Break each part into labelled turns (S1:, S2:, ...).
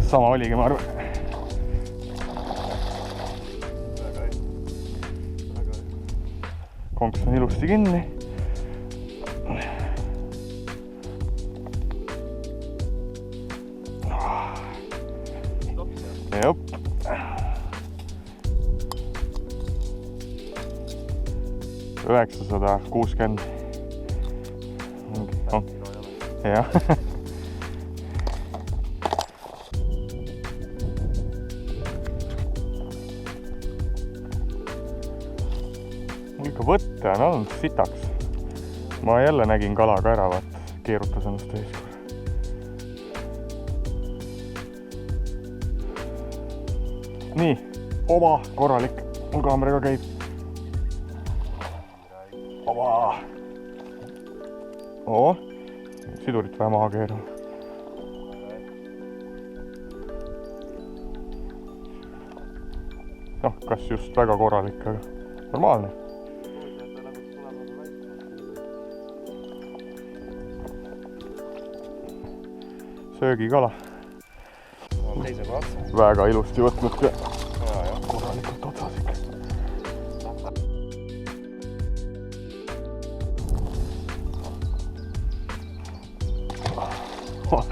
S1: Sama oligi, ma arvan. Konks on ilusti kinni. Jop. 960. Jah. Ikka võtte on olnud sitaks. Ma jälle nägin kala ka ära, vaat keerutas ennast ees. Nii, oma korralik. Mul kaameraga käib. Oma. Sidurit vähe maha keeru. Kas just väga korralik, aga normaalne. Söögikala. Väga ilusti võtnud ka. Korralikult otsas ikka.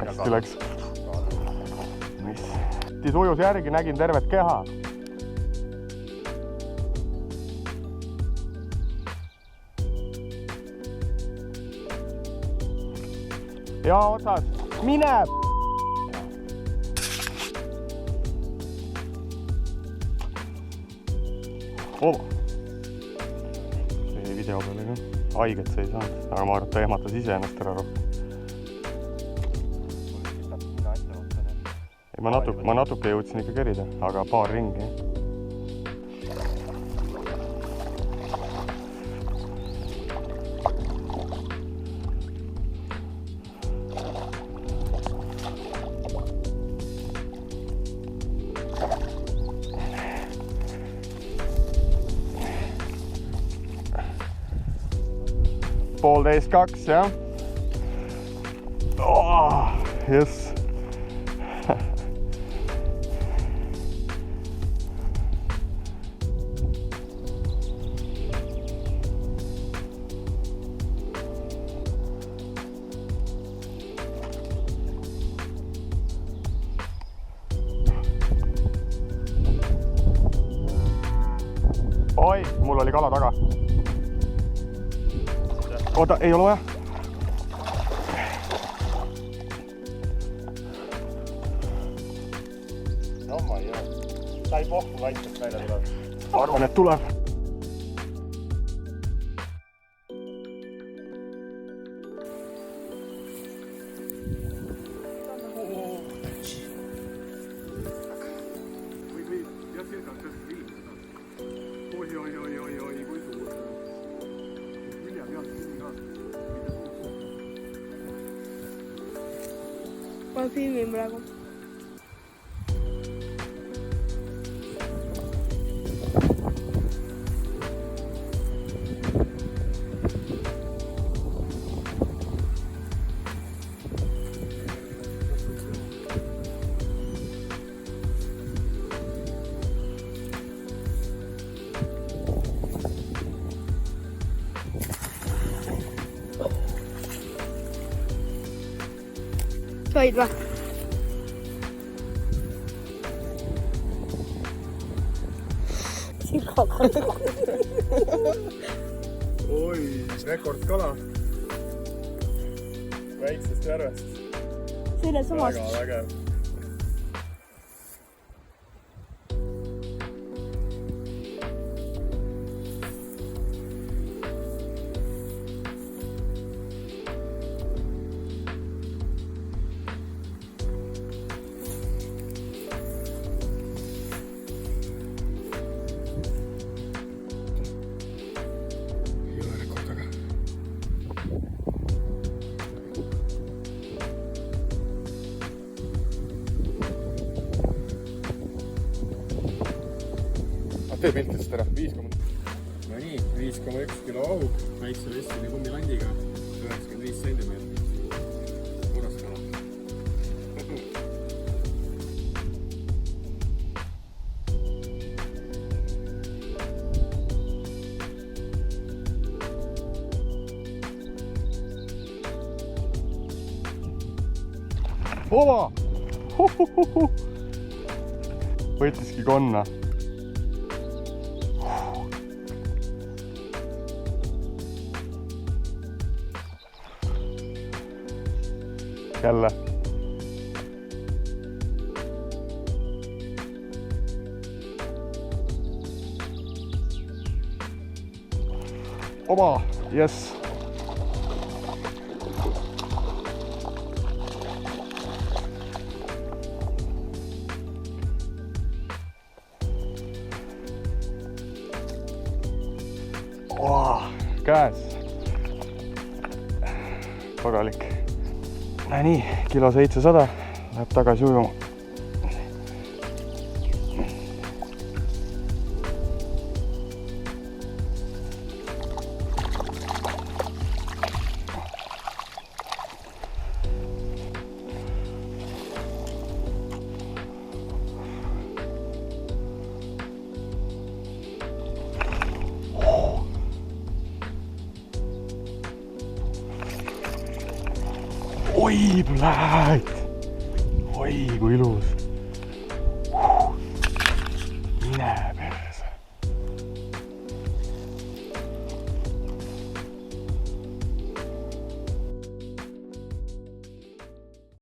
S1: Hästi läks. Sujus järgi, nägin tervet keha. Ja otsas. Mine! See video peale ka. Haiget see ei saanud, aga ma arvan, et ta ehmatas ise ennast ära rohkem. Ma natuke jõudsin ikka kerida, aga paar ringi. Poolteist 2, jah? Jess. Oi, mul oli kala taga. Oota, ei ole vaja.
S2: No ma ei ole. Ta ei pohku vaikselt välja tuleb.
S1: Arvan, et tuleb.
S3: Ma filmin praegu. Said või?
S1: Oi, rekordkala. Väiksest järvest.
S3: Selles samast.
S1: Väga vägev. tee piltidest ära. 5,... No nii, 5,1 kilo ahuk, väikse Vessini kummilandiga, 95 centimeetrit. Korras kala. Ova! Võttiski konna. Jälle. Oma, yes. Käes. Pagalik. Nii, kilo 700 läheb tagasi ujuma. Oi, blääd! Oi, kui ilus!